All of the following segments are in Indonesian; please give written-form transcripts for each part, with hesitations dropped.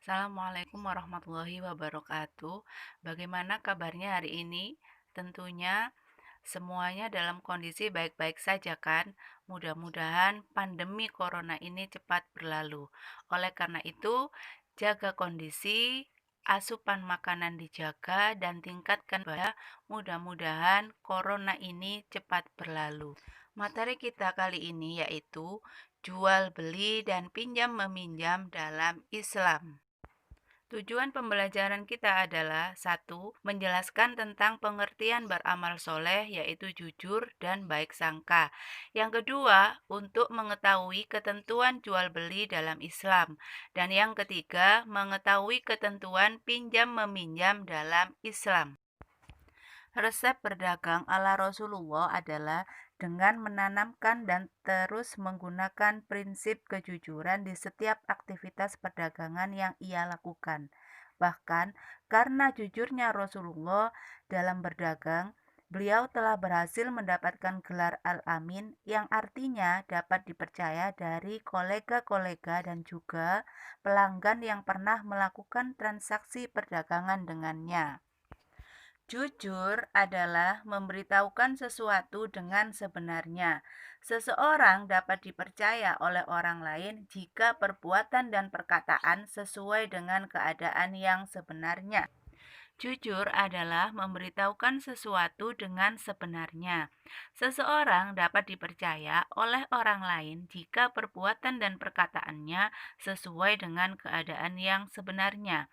Assalamualaikum warahmatullahi wabarakatuh. Bagaimana kabarnya hari ini? Tentunya semuanya dalam kondisi baik-baik saja kan? Mudah-mudahan pandemi corona ini cepat berlalu. Oleh karena itu, jaga kondisi, asupan makanan dijaga, dan tingkatkan ibadah. Mudah-mudahan corona ini cepat berlalu. Materi kita kali ini yaitu jual beli dan pinjam meminjam dalam Islam. Tujuan pembelajaran kita adalah satu, menjelaskan tentang pengertian beramal soleh yaitu jujur dan baik sangka. Yang kedua, untuk mengetahui ketentuan jual beli dalam Islam. Dan yang ketiga, mengetahui ketentuan pinjam meminjam dalam Islam. Resep berdagang ala Rasulullah adalah dengan menanamkan dan terus menggunakan prinsip kejujuran di setiap aktivitas perdagangan yang ia lakukan. Bahkan karena jujurnya Rasulullah dalam berdagang, beliau telah berhasil mendapatkan gelar Al-Amin yang artinya dapat dipercaya dari kolega-kolega dan juga pelanggan yang pernah melakukan transaksi perdagangan dengannya. Jujur adalah memberitahukan sesuatu dengan sebenarnya. Seseorang dapat dipercaya oleh orang lain jika perbuatan dan perkataan sesuai dengan keadaan yang sebenarnya. Jujur adalah memberitahukan sesuatu dengan sebenarnya. Seseorang dapat dipercaya oleh orang lain jika perbuatan dan perkataannya sesuai dengan keadaan yang sebenarnya.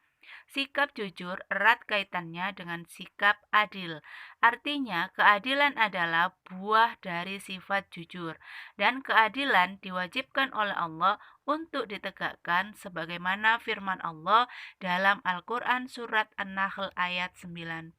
Sikap jujur erat kaitannya dengan sikap adil. Artinya, keadilan adalah buah dari sifat jujur, dan keadilan diwajibkan oleh Allah untuk ditegakkan sebagaimana firman Allah dalam Al-Quran Surat An-Nahl ayat 90.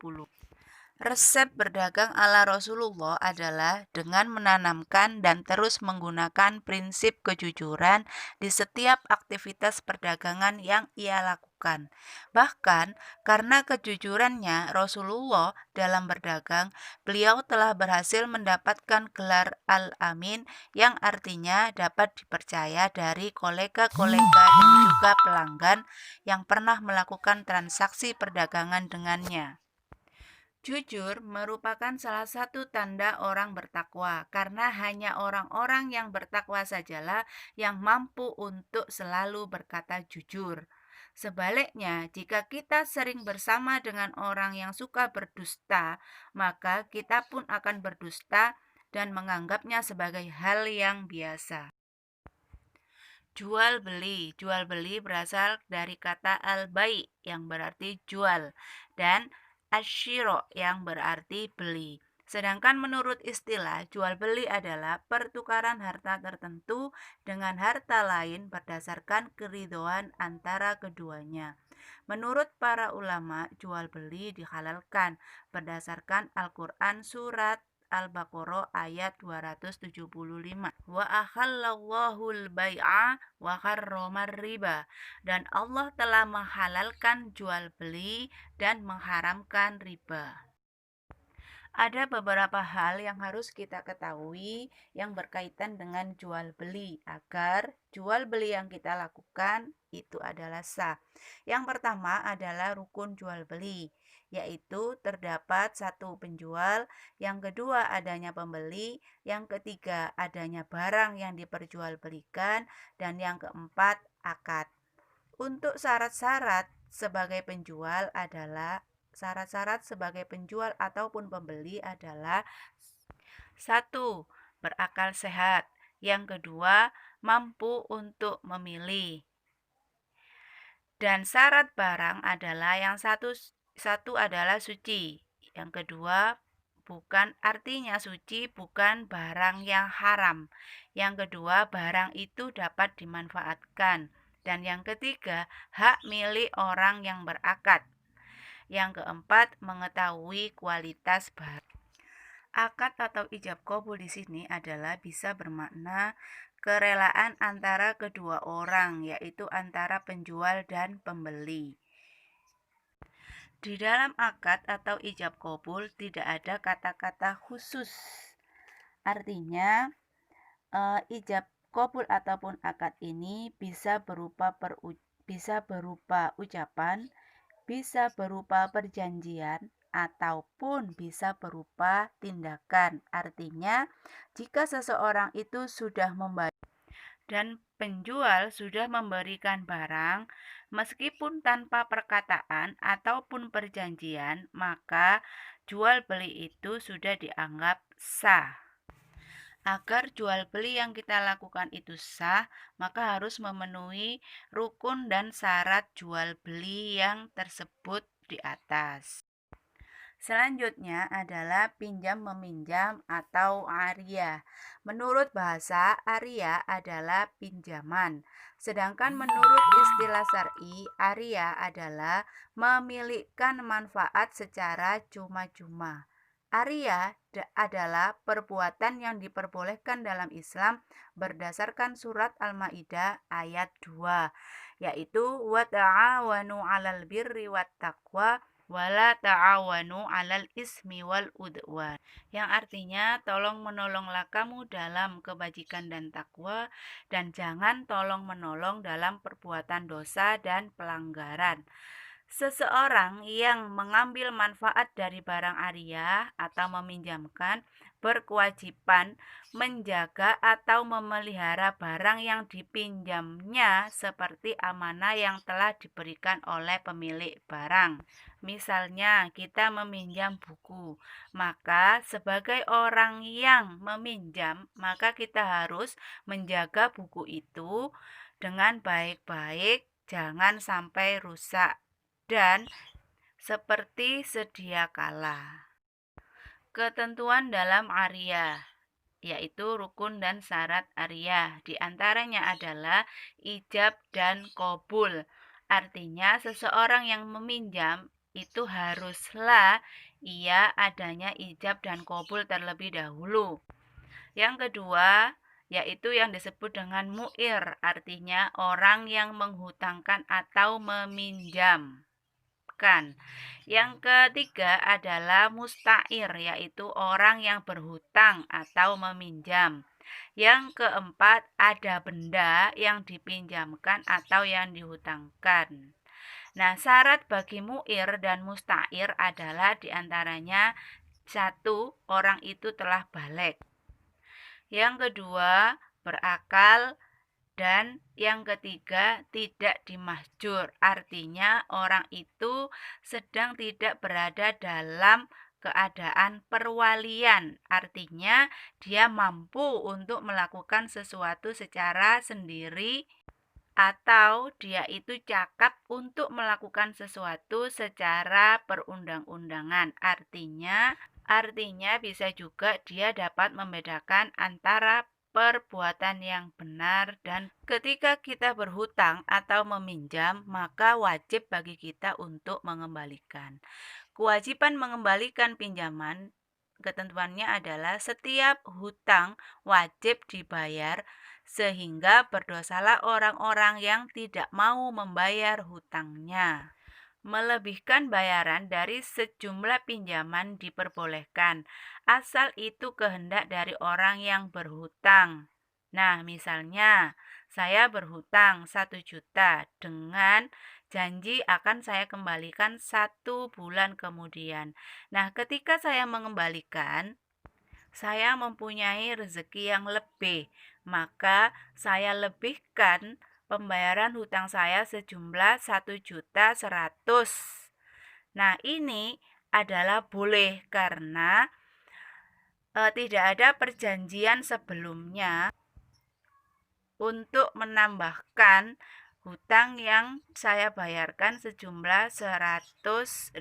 Resep berdagang ala Rasulullah adalah dengan menanamkan dan terus menggunakan prinsip kejujuran di setiap aktivitas perdagangan yang ia lakukan. Bahkan karena kejujurannya Rasulullah dalam berdagang, beliau telah berhasil mendapatkan gelar Al-Amin yang artinya dapat dipercaya dari kolega-kolega dan juga pelanggan yang pernah melakukan transaksi perdagangan dengannya. Jujur merupakan salah satu tanda orang bertakwa, karena hanya orang-orang yang bertakwa sajalah yang mampu untuk selalu berkata jujur. Sebaliknya, jika kita sering bersama dengan orang yang suka berdusta, maka kita pun akan berdusta dan menganggapnya sebagai hal yang biasa. Jual beli berasal dari kata al-bai yang berarti jual dan asyiro yang berarti beli. Sedangkan menurut istilah, jual beli adalah pertukaran harta tertentu dengan harta lain berdasarkan keridhoan antara keduanya. Menurut para ulama, jual beli dihalalkan berdasarkan Al-Quran surat Al-Baqarah ayat 275. Wa ahallallahu al-bai'a wa harramar riba. Dan Allah telah menghalalkan jual beli dan mengharamkan riba. Ada beberapa hal yang harus kita ketahui yang berkaitan dengan jual beli agar jual beli yang kita lakukan itu adalah sah. Yang pertama adalah rukun jual beli, yaitu terdapat satu penjual, yang kedua adanya pembeli, yang ketiga adanya barang yang diperjualbelikan, dan yang keempat akad. Untuk syarat-syarat sebagai penjual adalah syarat-syarat sebagai penjual ataupun pembeli adalah satu, berakal sehat. Yang kedua, mampu untuk memilih. Dan syarat barang adalah satu adalah suci. Yang kedua, bukan artinya suci bukan barang yang haram. Yang kedua, barang itu dapat dimanfaatkan. Dan yang ketiga, hak milik orang yang berakad. Yang keempat, mengetahui kualitas barang. Akad atau ijab kabul di sini adalah bisa bermakna kerelaan antara kedua orang, yaitu antara penjual dan pembeli. Di dalam akad atau ijab kabul tidak ada kata-kata khusus. Artinya, ijab kabul ataupun akad ini bisa berupa bisa berupa ucapan, bisa berupa perjanjian, ataupun bisa berupa tindakan. Artinya, jika seseorang itu sudah membayar dan penjual sudah memberikan barang, meskipun tanpa perkataan ataupun perjanjian, maka jual beli itu sudah dianggap sah. Agar jual beli yang kita lakukan itu sah, maka harus memenuhi rukun dan syarat jual beli yang tersebut di atas. Selanjutnya adalah pinjam meminjam atau aria. Menurut bahasa, aria adalah pinjaman. Sedangkan menurut istilah syar'i, aria adalah memiliki manfaat secara cuma-cuma. Aria adalah perbuatan yang diperbolehkan dalam Islam berdasarkan surat Al-Maidah ayat 2, yaitu wa ta'awanu 'alal birri wat taqwa wala ta'awanu 'alal ismi wal udwan, yang artinya tolong menolonglah kamu dalam kebajikan dan takwa, dan jangan tolong menolong dalam perbuatan dosa dan pelanggaran. Seseorang yang mengambil manfaat dari barang aria atau meminjamkan berkewajiban menjaga atau memelihara barang yang dipinjamnya seperti amanah yang telah diberikan oleh pemilik barang. Misalnya, kita meminjam buku, maka sebagai orang yang meminjam, maka kita harus menjaga buku itu dengan baik-baik, jangan sampai rusak dan seperti sedia kala. Ketentuan dalam aria, yaitu rukun dan syarat aria. Di antaranya adalah ijab dan qabul. Artinya seseorang yang meminjam itu haruslah ia adanya ijab dan qabul terlebih dahulu. Yang kedua, yaitu yang disebut dengan mu'ir, artinya orang yang menghutangkan atau meminjam. Yang ketiga adalah musta'ir, yaitu orang yang berhutang atau meminjam. Yang keempat, ada benda yang dipinjamkan atau yang dihutangkan. Nah, syarat bagi mu'ir dan musta'ir adalah diantaranya satu, orang itu telah balik. Yang kedua, berakal. Dan yang ketiga, tidak dimahjur. Artinya orang itu sedang tidak berada dalam keadaan perwalian. Artinya dia mampu untuk melakukan sesuatu secara sendiri, atau dia itu cakap untuk melakukan sesuatu secara perundang-undangan. Artinya bisa juga dia dapat membedakan antara perbuatan yang benar, dan ketika kita berhutang atau meminjam, maka wajib bagi kita untuk mengembalikan. Kewajiban mengembalikan pinjaman, ketentuannya adalah setiap hutang wajib dibayar, sehingga berdosalah orang-orang yang tidak mau membayar hutangnya. Melebihkan bayaran dari sejumlah pinjaman diperbolehkan, asal itu kehendak dari orang yang berhutang. Nah, misalnya saya berhutang 1 juta dengan janji akan saya kembalikan 1 bulan kemudian. Nah, ketika saya mengembalikan, saya mempunyai rezeki yang lebih, maka saya lebihkan pembayaran hutang saya sejumlah 1.100.000. Nah, ini adalah boleh karena tidak ada perjanjian sebelumnya untuk menambahkan hutang yang saya bayarkan sejumlah 100.000.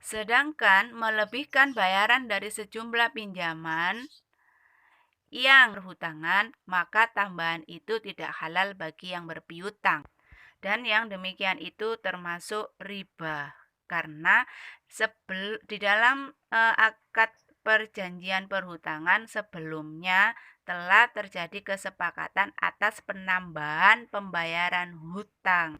Sedangkan melebihkan bayaran dari sejumlah pinjaman yang berhutangan, maka tambahan itu tidak halal bagi yang berpiutang. Dan yang demikian itu termasuk riba, karena di dalam akad perjanjian perhutangan sebelumnya telah terjadi kesepakatan atas penambahan pembayaran hutang.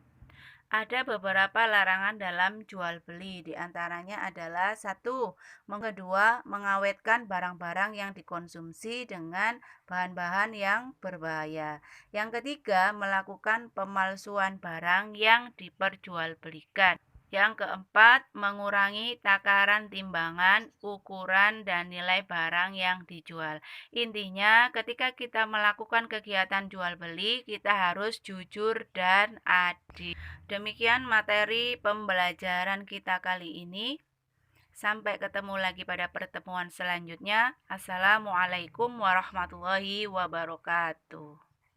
Ada beberapa larangan dalam jual beli, di antaranya adalah satu, kedua, mengawetkan barang-barang yang dikonsumsi dengan bahan-bahan yang berbahaya. Yang ketiga, melakukan pemalsuan barang yang diperjualbelikan. Yang keempat, mengurangi takaran timbangan, ukuran, dan nilai barang yang dijual. Intinya, ketika kita melakukan kegiatan jual beli, kita harus jujur dan adil. Demikian materi pembelajaran kita kali ini. Sampai ketemu lagi pada pertemuan selanjutnya. Assalamualaikum warahmatullahi wabarakatuh.